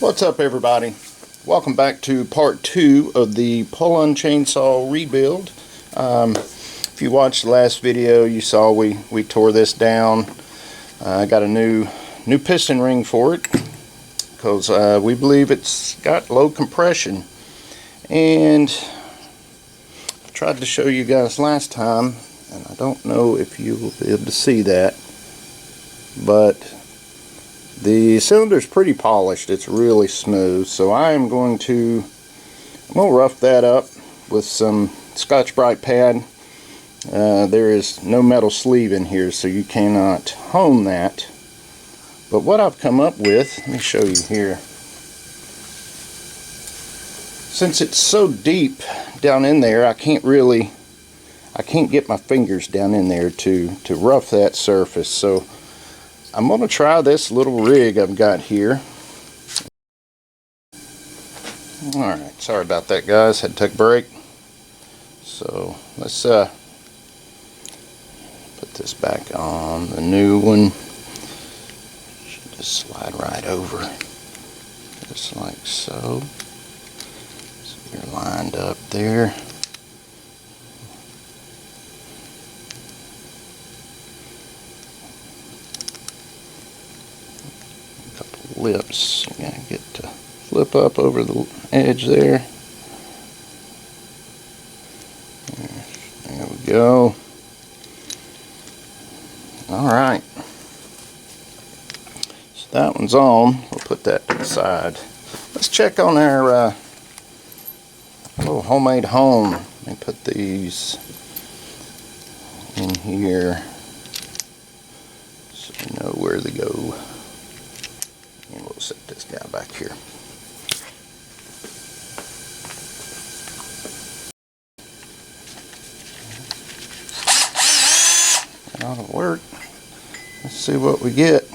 What's up, everybody? Welcome back to part 2 of the Poulan chainsaw rebuild. If you watched the last video, you saw we tore this down. I got a new piston ring for it because we believe it's got low compression. And I tried to show you guys last time, and I don't know if you will be able to see that, but the cylinder is pretty polished. It's really smooth, so I'm going to rough that up with some Scotch-Brite pad. There is no metal sleeve in here, so you cannot hone that. But what I've come up with, let me show you here. Since it's so deep down in there, I can't get my fingers down in there to rough that surface. So I'm going to try this little rig I've got here. Alright, sorry about that, guys. Had to take a break. So let's put this back on. The new one should just slide right over, just like so. So you're lined up there. Lips, you gotta get to flip up over the edge there. There we go. Alright, so that one's on. We'll put that to the side. Let's check on our little homemade hone. Let me put these in here so we know where they go. And we'll set this guy back here. That ought to work. Let's see what we get.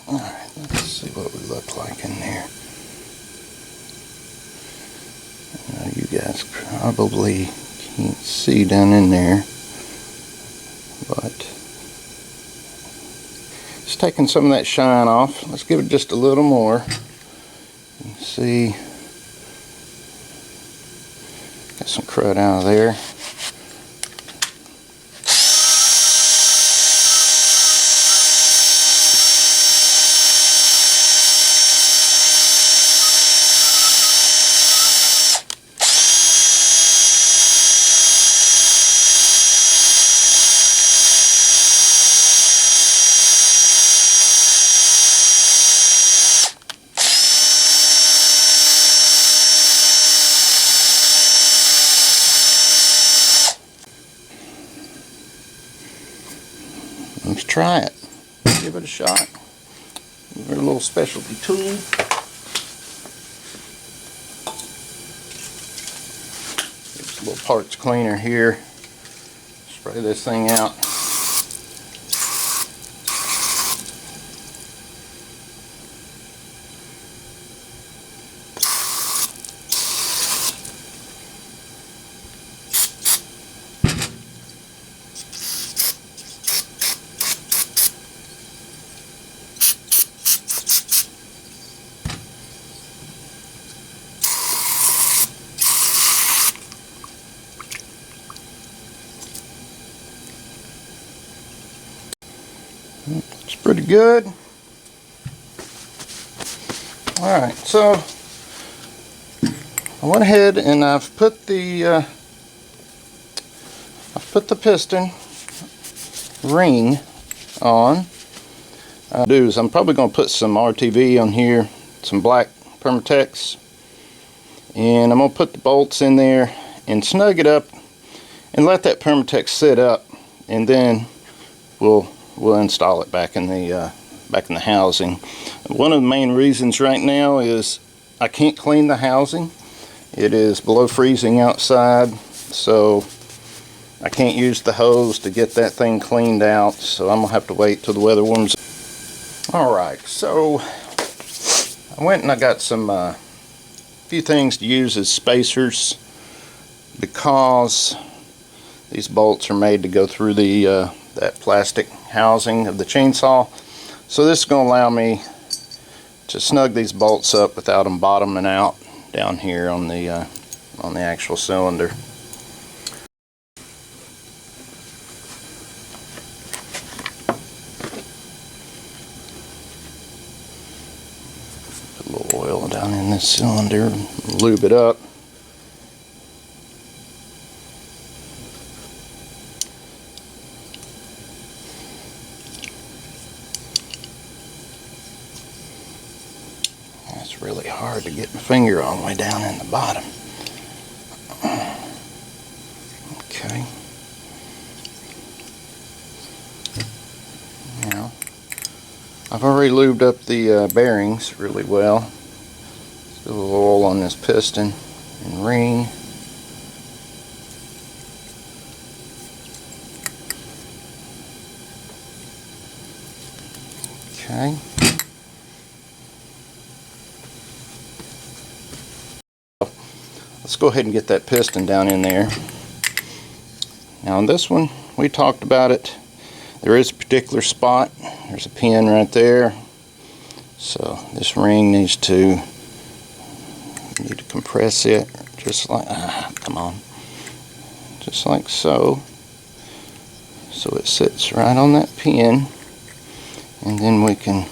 Alright, let's see what we look like in there. Now you guys probably can't see down in there, but it's taking some of that shine off. Let's give it just a little more. You can see, got some crud out of there. Let's try it. Give it a shot. Give it a little specialty tool. There's a little parts cleaner here. Spray this thing out. It's pretty good. Alright, so I went ahead and I've put the piston ring on. I'm probably going to put some RTV on here, some black Permatex, and I'm going to put the bolts in there and snug it up and let that Permatex sit up, and then we'll install it back in the housing. One of the main reasons right now is I can't clean the housing. It is below freezing outside, so I can't use the hose to get that thing cleaned out, so I'm gonna have to wait till the weather warms up. Alright, so I went and I got some few things to use as spacers, because these bolts are made to go through the that plastic housing of the chainsaw. So this is going to allow me to snug these bolts up without them bottoming out down here on the actual cylinder. Put a little oil down in this cylinder, lube it up. It's really hard to get my finger all the way down in the bottom. Okay. Now, I've already lubed up the bearings really well. Still a little oil on this piston and ring. Okay. Let's go ahead and get that piston down in there. Now on this one, we talked about it. There is a particular spot. There's a pin right there. So this ring needs to compress it just like, come on, just like so. So it sits right on that pin, and then we can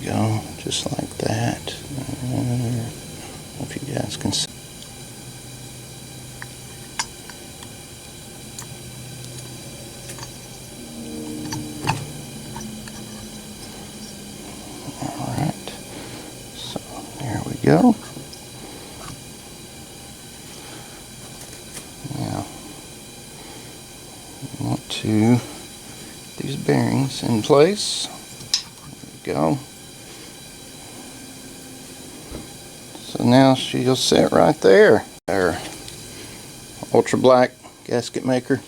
go, just like that. I don't know if you guys can see. Alright, so there we go. Now, we want to get these bearings in place. There we go. So now she'll sit right there. Our ultra black gasket maker.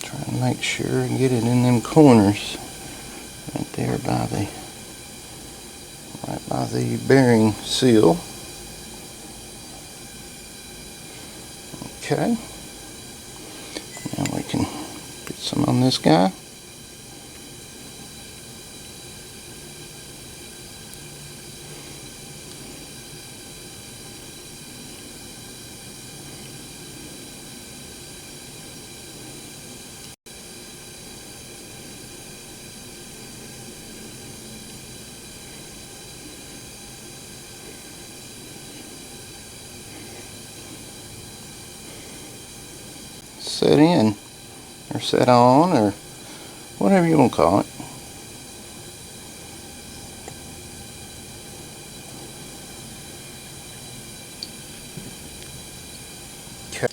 Try and make sure and get it in them corners right there right by the bearing seal. Okay, now we can get some on this guy. Set in, or set on, or whatever you want to call it. Okay.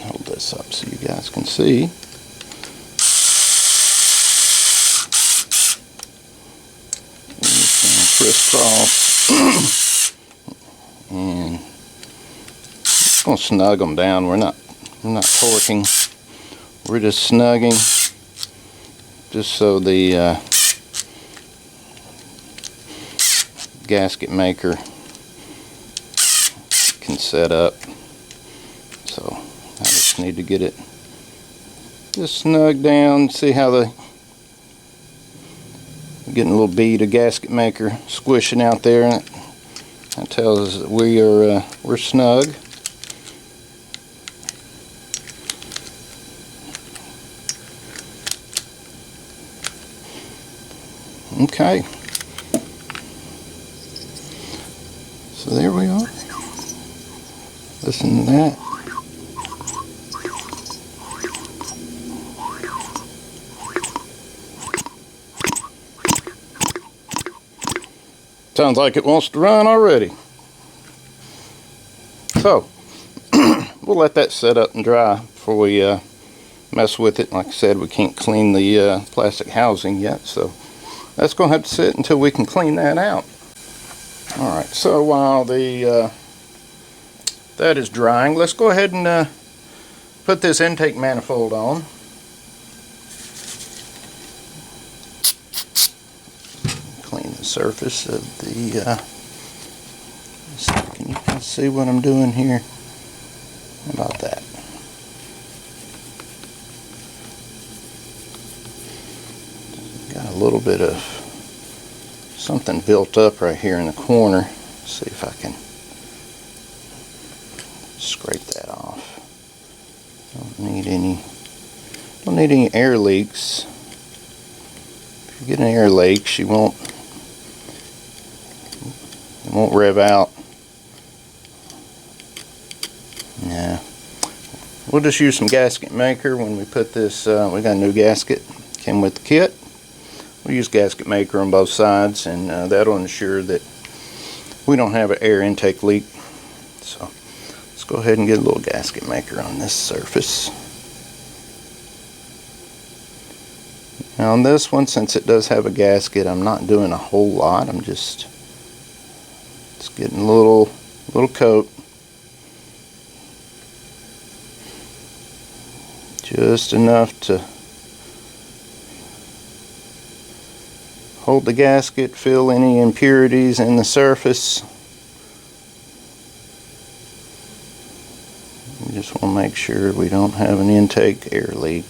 Hold this up so you guys can see. Crisscross. And just gonna snug them down. We're not torquing. We're just snugging, just so the gasket maker can set up. So I just need to get it just snug down. See how the getting a little bead of gasket maker squishing out there. That tells us that we're snug. Okay. So there we are. Listen to that. Sounds like it wants to run already. So, we'll let that set up and dry before we mess with it. Like I said, we can't clean the plastic housing yet, so that's going to have to sit until we can clean that out. Alright, so while that is drying, let's go ahead and put this intake manifold on. Clean the surface of the can you guys see what I'm doing here? How about that? Got a little bit of something built up right here in the corner. Let's see if I can scrape that off. Don't need any air leaks. If you get an air leak, it won't rev out. Yeah, we'll just use some gasket maker when we put this. We got a new gasket, came with the kit. We'll use gasket maker on both sides, and that'll ensure that we don't have an air intake leak. So let's go ahead and get a little gasket maker on this surface. Now on this one, since it does have a gasket, I'm not doing a whole lot. I'm just getting a little coat. Just enough to hold the gasket, fill any impurities in the surface. We just want to make sure we don't have an intake air leak.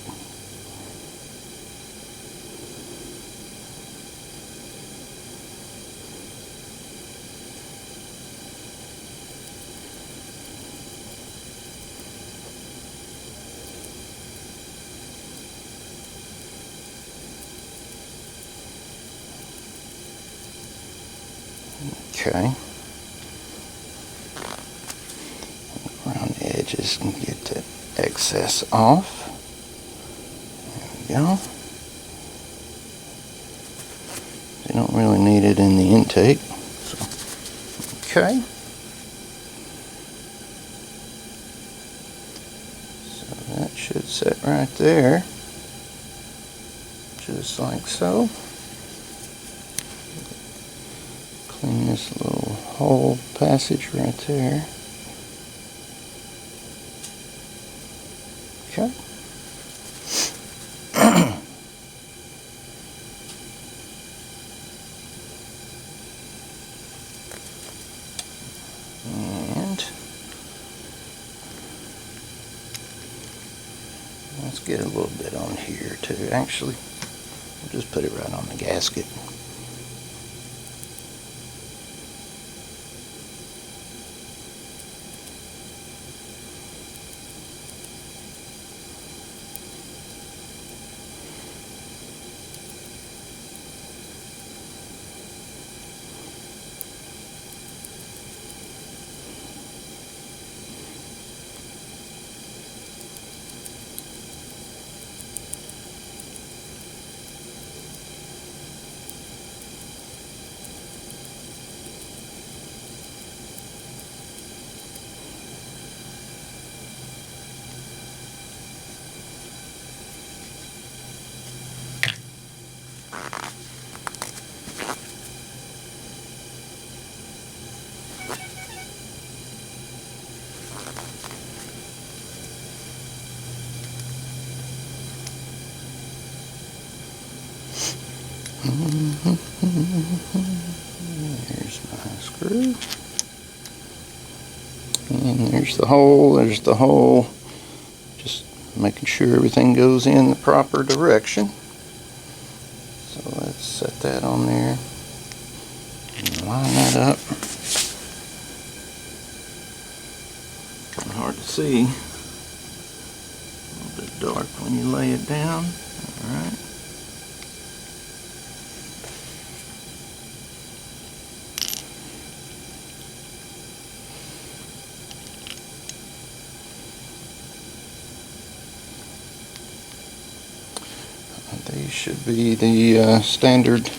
Okay. Around the edges and get that excess off. There we go. You don't really need it in the intake. So, okay. So that should sit right there. Just like so. Clean this little hole passage right there. Okay. And let's get a little bit on here too. Actually, we'll just put it right on the gasket. Here's my screw. And there's the hole, there's the hole. Just making sure everything goes in the proper direction. So let's set that on there and line that up. Kind of hard to see. A little bit dark when you lay it down. Alright. These should be the standard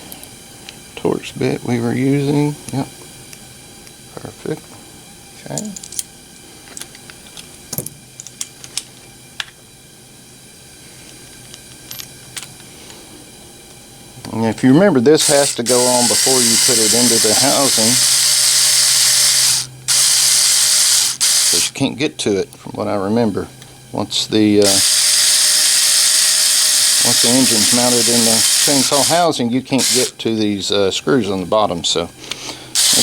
Torx bit we were using. Yep. Perfect. Okay. And if you remember, this has to go on before you put it into the housing, because you can't get to it, from what I remember. Once the engine's mounted in the chainsaw housing, you can't get to these screws on the bottom, so make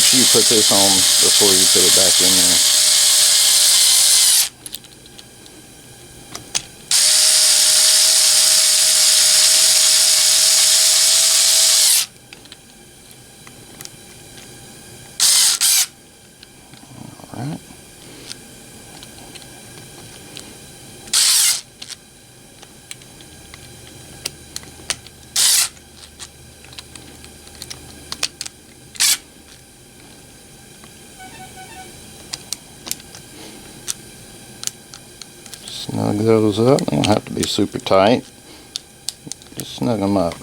sure you put this on before you put it back in there. Alright. Snug those up. They don't have to be super tight. Just snug them up.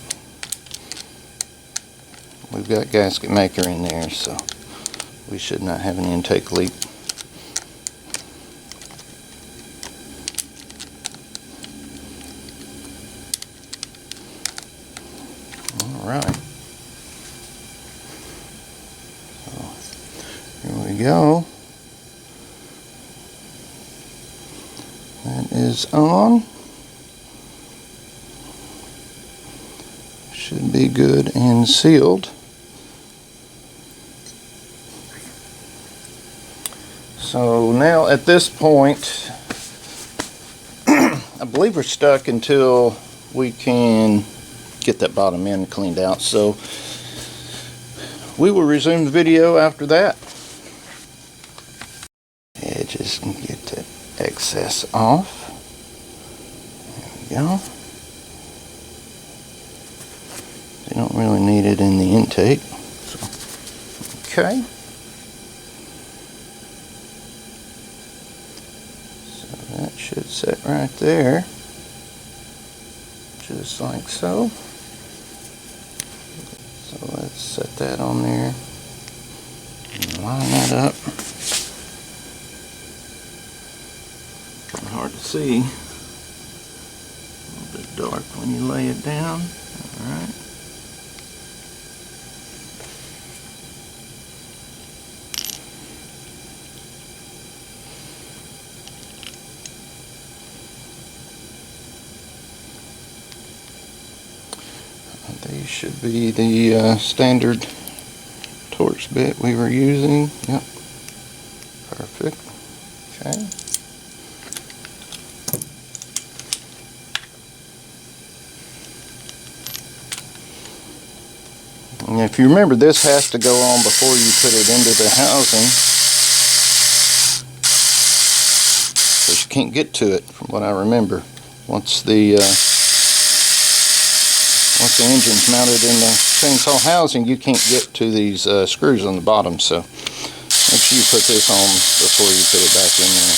We've got gasket maker in there, so we should not have an intake leak. Alright. So here we go. That is on. Should be good and sealed. So now at this point, I believe we're stuck until we can get that bottom end cleaned out. So we will resume the video after that. Edges can get that excess off. There we go. They don't really need it in the intake. So, okay. So that should sit right there. Just like so. So let's set that on there and line that up. Kind of hard to see. A little bit dark when you lay it down. Alright. These should be the standard Torx bit we were using. Yep. Perfect. Okay. And if you remember, this has to go on before you put it into the housing, because you can't get to it, from what I remember. Once the engine's mounted in the chainsaw housing, you can't get to these screws on the bottom, so make sure you put this on before you put it back in there.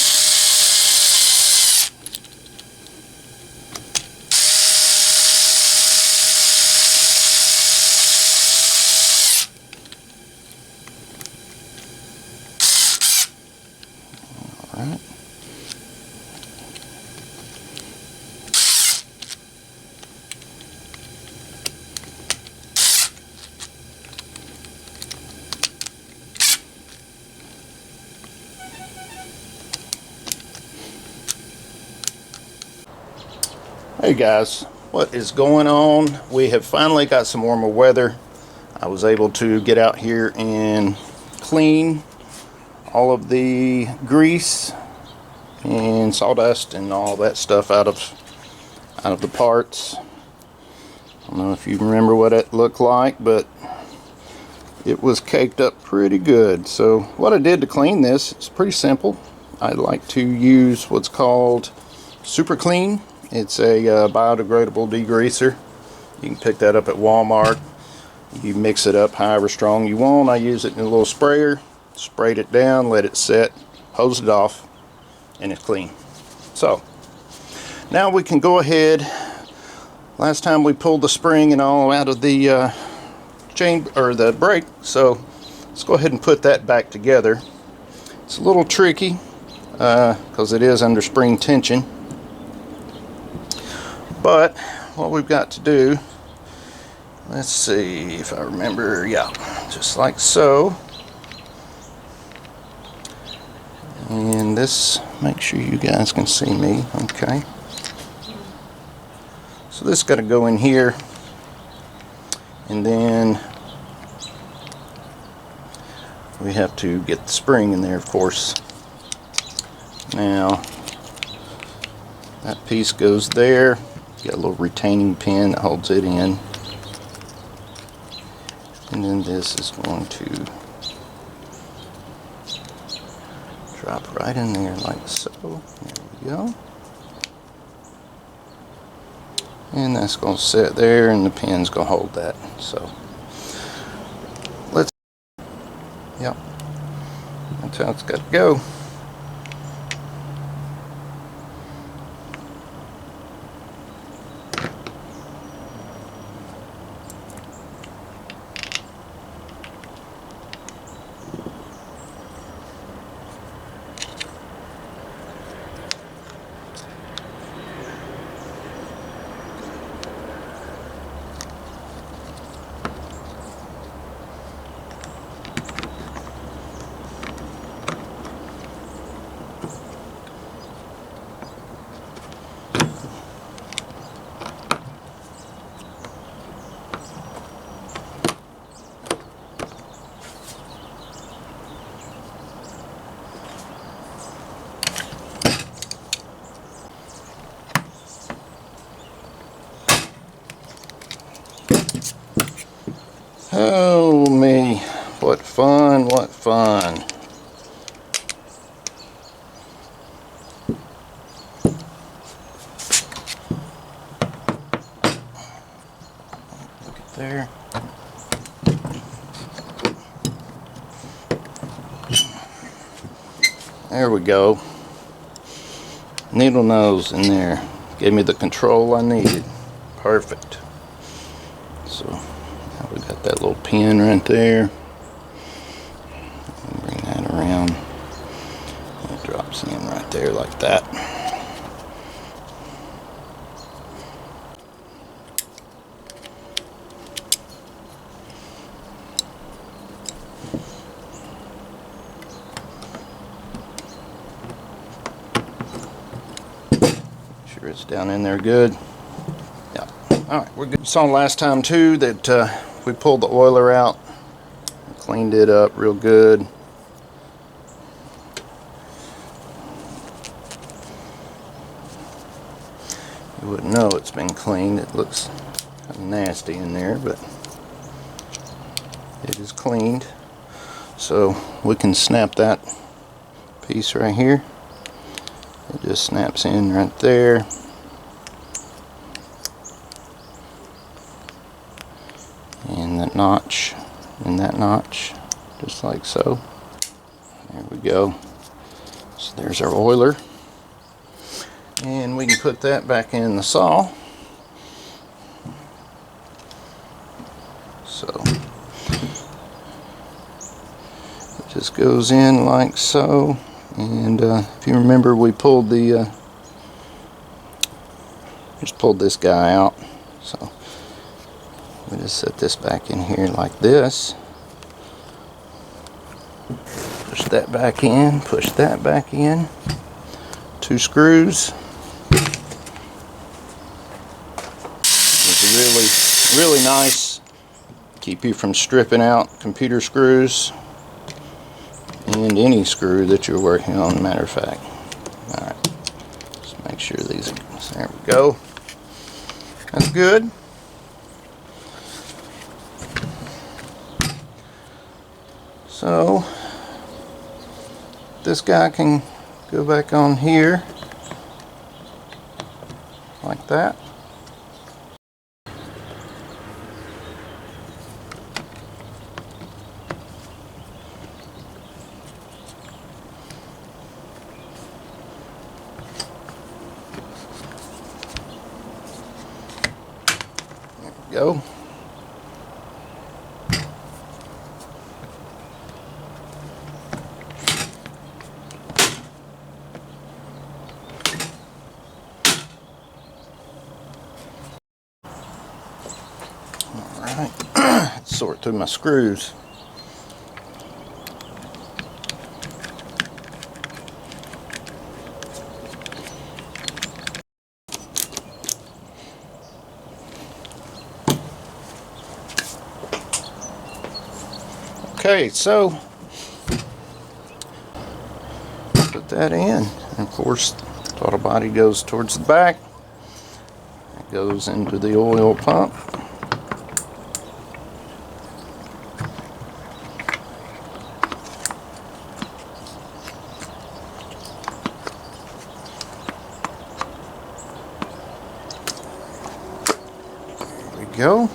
Alright. Hey guys, what is going on? We have finally got some warmer weather. I was able to get out here and clean all of the grease and sawdust and all that stuff out of the parts. I don't know if you remember what it looked like, but it was caked up pretty good. So what I did to clean this is pretty simple. I like to use what's called Super Clean. It's a biodegradable degreaser. You can pick that up at Walmart. You mix it up however strong you want. I use it in a little sprayer. Sprayed it down, let it set, hose it off, and it's clean. So now we can go ahead. Last time we pulled the spring and all out of the chain or the brake, so let's go ahead and put that back together. It's a little tricky because it is under spring tension, but what we've got to do, let's see if I remember, yeah, just like so. And this, make sure you guys can see me, okay. So this got to go in here, and then we have to get the spring in there, of course. Now that piece goes there. Got a little retaining pin that holds it in, and then this is going to drop right in there like so. There we go. And that's going to sit there, and the pin's going to hold that. So let's, yep, that's how it's got to go. Oh me, what fun, what fun. Look at there. There we go. Needle nose in there. Gave me the control I needed. Perfect. So now we got that little pin right there. Bring that around. It drops in right there like that. Sure it's down in there good. Yeah. Alright, we're good. We saw last time too that we pulled the oiler out, cleaned it up real good. You wouldn't know it's been cleaned. It looks kind of nasty in there, but it is cleaned. So we can snap that piece right here. It just snaps in right there. And that notch, and that notch, just like so. There we go. So there's our oiler. And we can put that back in the saw. So it just goes in like so. And if you remember, we pulled the just pulled this guy out. So we just set this back in here like this. Push that back in, push that back in. 2 screws. It's really nice. Keep you from stripping out computer screws. and any screw that you're working on, matter of fact. Alright, just make sure these are, there we go. That's good. So this guy can go back on here like that. There we go. Alright, sort through my screws. Okay, so put that in, and of course the throttle body goes towards the back. It goes into the oil pump. There we go.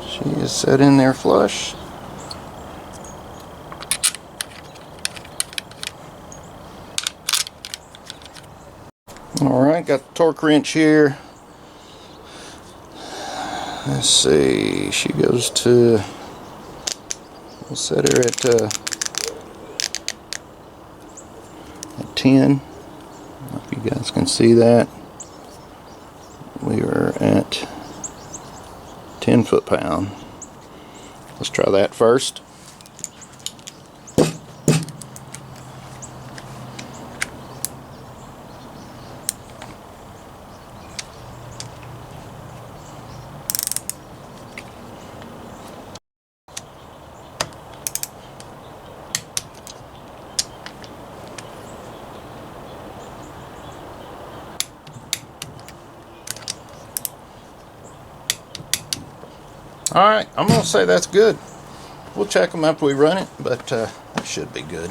She is set in there flush. Alright, got the torque wrench here. Let's see, she goes to, we'll set her at 10. I don't know if you guys can see that. We are at 10 foot-pound. Let's try that first. Alright, I'm going to say that's good. We'll check them after we run it, but that should be good.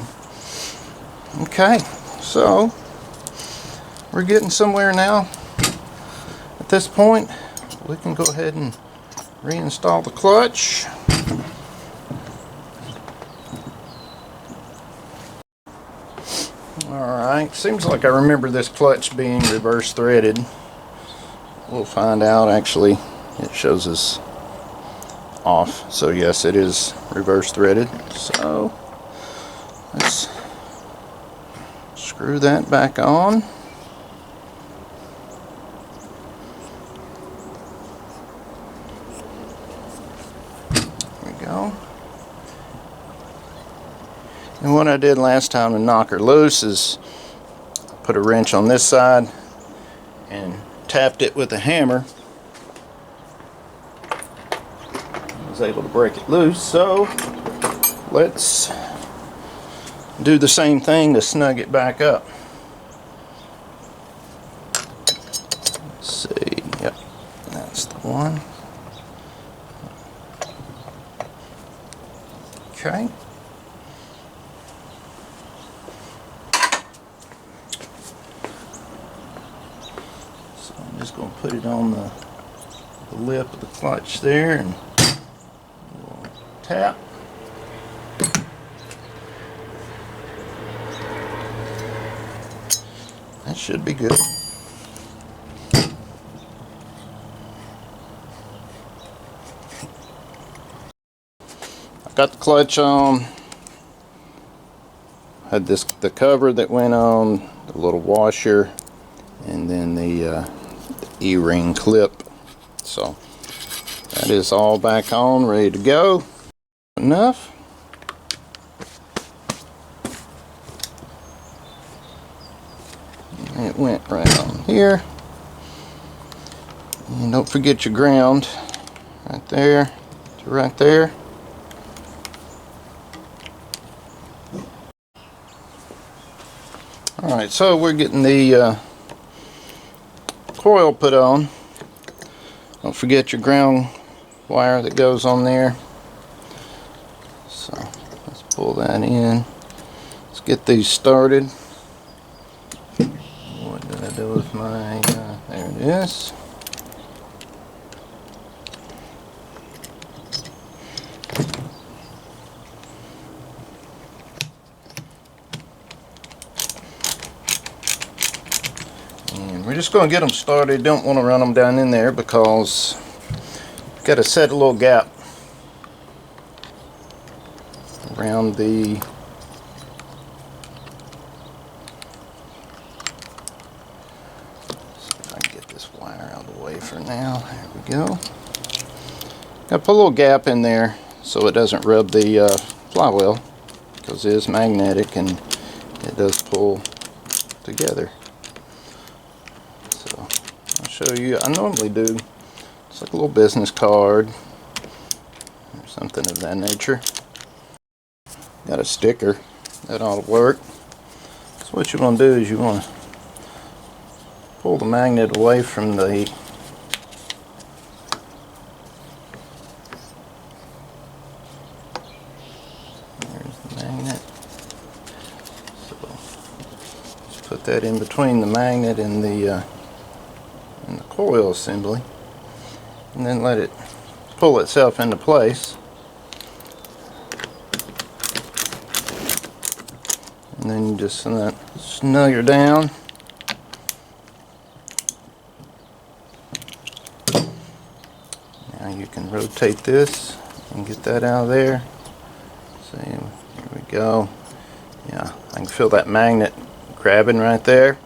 Okay, so we're getting somewhere now. At this point, we can go ahead and reinstall the clutch. Alright, seems like I remember this clutch being reverse threaded. We'll find out. Actually, it shows us off, so yes, it is reverse threaded. So let's screw that back on. There we go. And what I did last time to knock her loose is put a wrench on this side and tapped it with a hammer. Able to break it loose, so let's do the same thing to snug it back up. Let's see, yep, that's the one. Okay. So I'm just going to put it on the lip of the clutch there and tap. That should be good. I've got the clutch on. Had the cover that went on, the little washer, and then the E-ring clip. So that is all back on, ready to go. Enough. It went right on here. And don't forget your ground right there to right there. Alright, so we're getting the coil put on. Don't forget your ground wire that goes on there. So let's pull that in. Let's get these started. What did I do with my, there it is. And we're just going to get them started. Don't want to run them down in there because you've got to set a little gap around the for now. There we go. Got to put a little gap in there so it doesn't rub the flywheel, because it is magnetic and it does pull together. So I'll show you. I normally do. It's like a little business card or something of that nature. Got a sticker that ought to work. So what you want to do is you want to pull the magnet away from the magnet. So just put that in between the magnet and the coil assembly, and then let it pull itself into place. And then you just snug down. Now you can rotate this and get that out of there. See, here we go. Yeah, I can feel that magnet grabbing right there.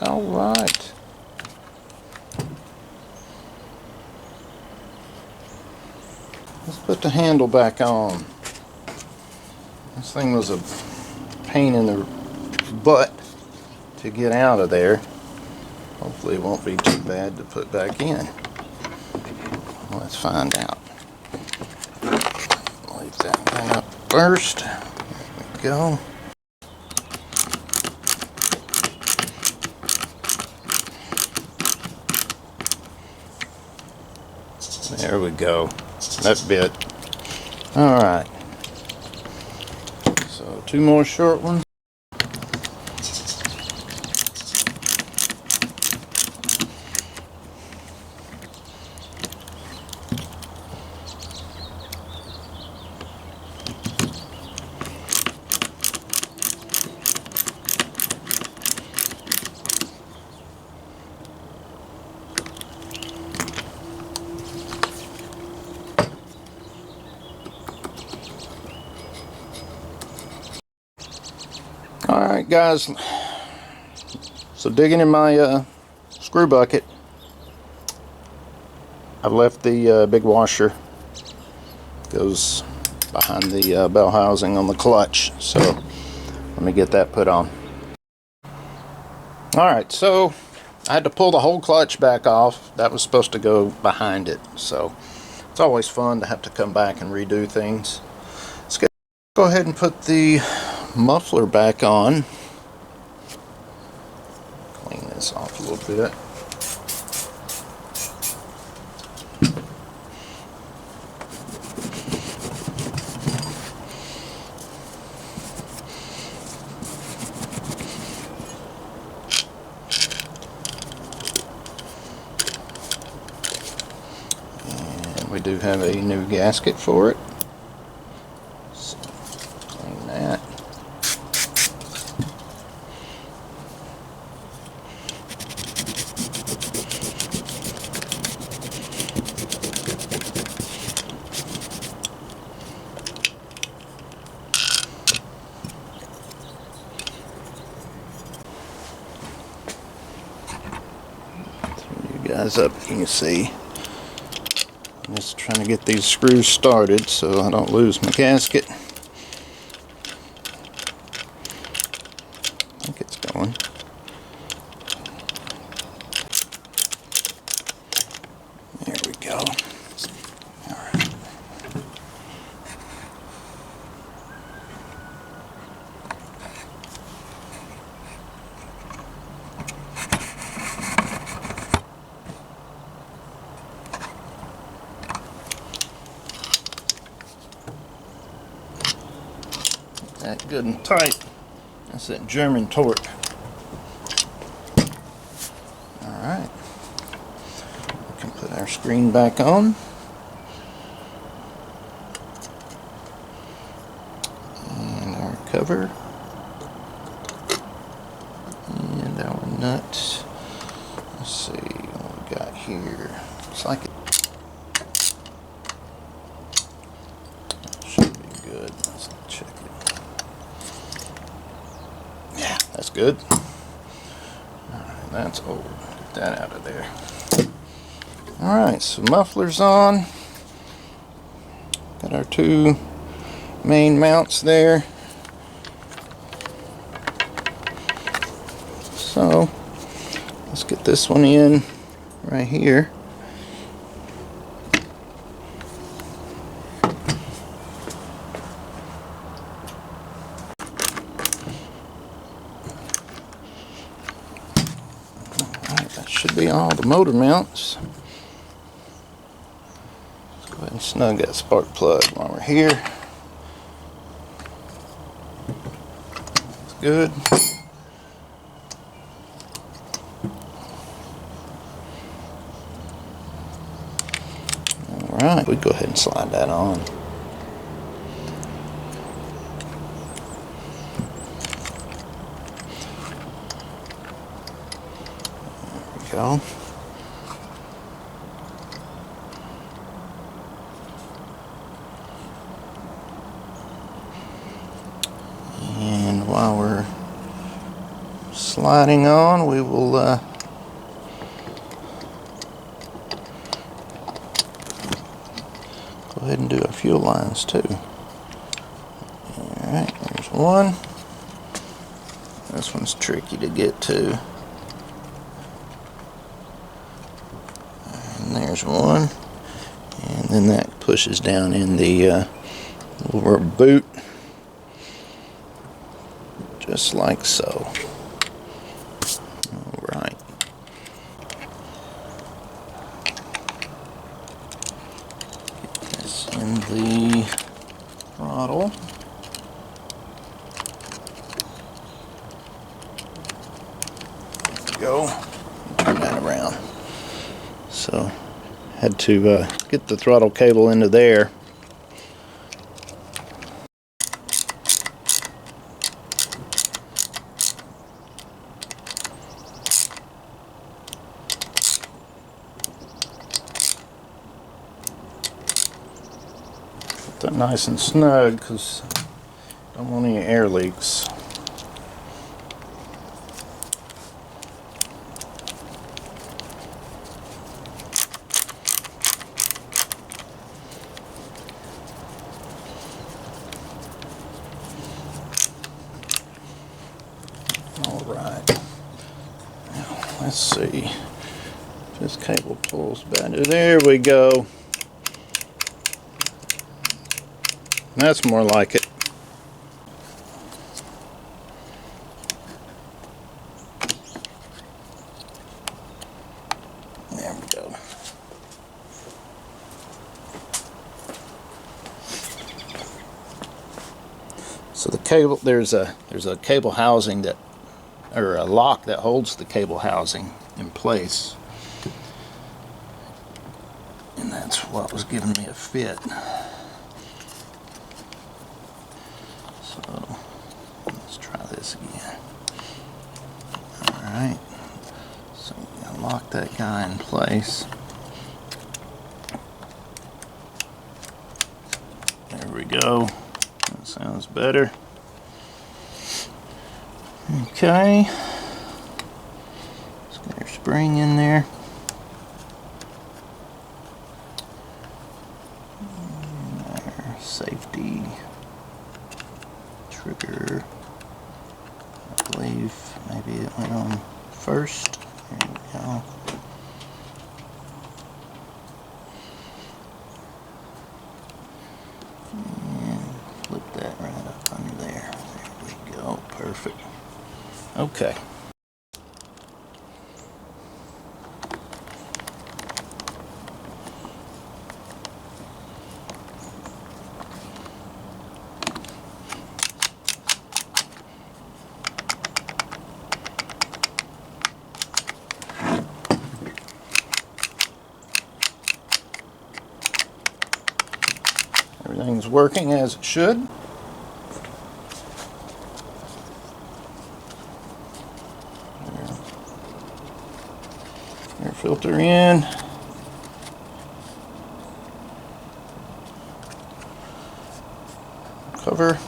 All right. Let's put the handle back on. This thing was a pain in the butt to get out of there. Hopefully it won't be too bad to put back in. Let's find out. Leave that thing up first. There we go. There we go. That bit. Alright. So 2 more short ones. Alright guys, so digging in my screw bucket, I've left the big washer, goes behind the bell housing on the clutch, so let me get that put on. Alright, so I had to pull the whole clutch back off. That was supposed to go behind it, so it's always fun to have to come back and redo things. Let's go ahead and put the muffler back on. Clean this off a little bit. And we do have a new gasket for it. So clean that. guys up, you can see. I'm just trying to get these screws started so I don't lose my gasket. I think it's going. There we go. Alright. That good and tight. That's that German torque. Alright. We can put our screen back on. And our cover. And our nuts. Let's see what we got here. Looks like it should be good. Let's check it. Yeah, that's good. Alright, that's old. Get that out of there. Alright, so muffler's on. Got our two main mounts there. So, let's get this one in right here. Alright, that should be all the motor mounts. Let's go ahead and snug that spark plug while we're here. That's good. Alright, we go ahead and slide that on. There we go. And while we're sliding on, we will go ahead and do our fuel lines too. Alright, there's one. This one's tricky to get to. And there's one. And then that pushes down in the little boot. Just like so. Alright. Get this in the throttle. There we go. Turn that around. So, had to get the throttle cable into there. That nice and snug because I don't want any air leaks. Alright, now let's see. This cable pulls back. There we go. That's more like it. There we go. So the cable, there's a cable housing that, or a lock that holds the cable housing in place, and that's what was giving me a fit. So let's try this again. Alright, so I lock that guy in place. There we go. That sounds better. Okay. Let's get our spring in there. Oh. And flip that right up under there. There we go. Perfect. Okay. Everything's working as it should. Air filter in. Cover.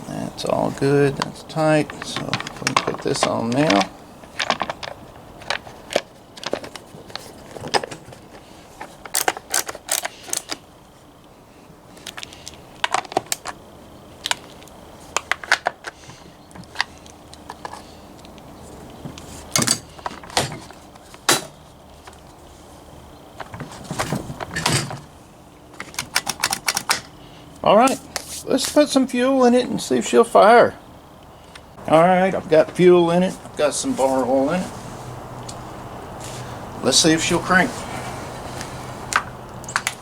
That's all good. That's tight. So we can put this on now. Alright, let's put some fuel in it and see if she'll fire. Alright, I've got fuel in it. I've got some bar oil in it. Let's see if she'll crank.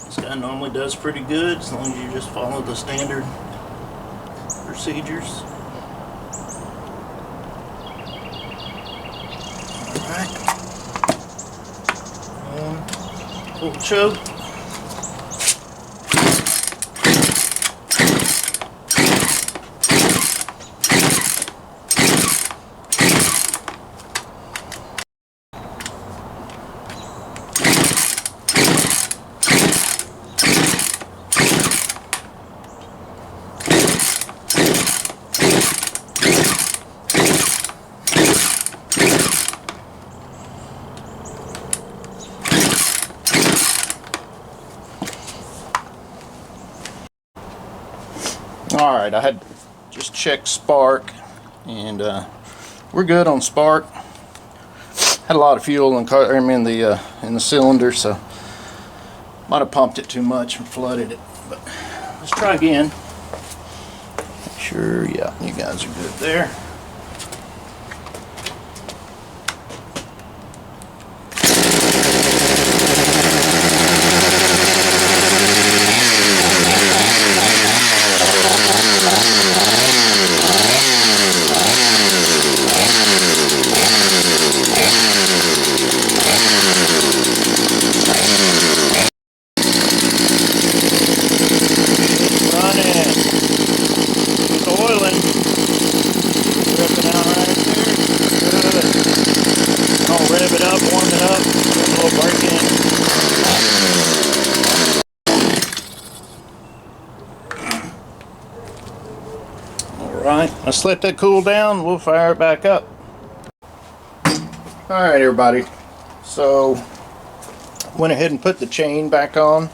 This guy normally does pretty good as long as you just follow the standard procedures. Alright. Full choke. Alright, I had just checked spark, and we're good on spark. Had a lot of fuel in the cylinder, so might have pumped it too much and flooded it. But let's try again. Make sure, yeah, you guys are good there. Alright, let's let that cool down. We'll fire it back up. Alright everybody, so went ahead and put the chain back on.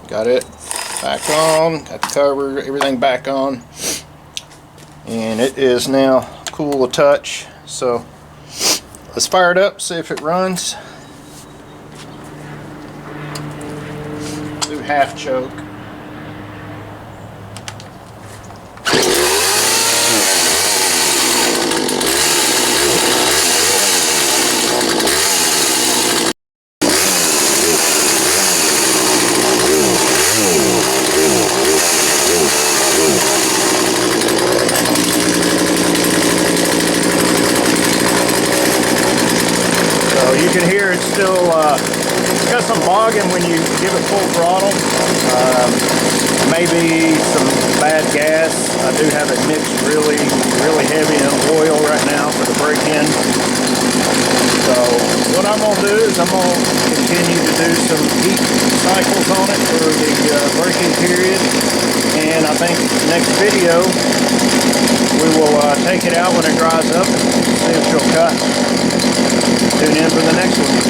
Got it back on, got the cover, everything back on. And it is now cool a touch. So let's fire it up, see if it runs. Do half choke. You can hear it's still, it's got some bogging when you give it full throttle. Maybe some bad gas. I do have it mixed really heavy in oil right now for the break-in. So what I'm going to do is I'm going to continue to do some heat cycles on it for the break-in period. And I think next video we will take it out when it dries up and see if she'll cut. Tune in for the next one.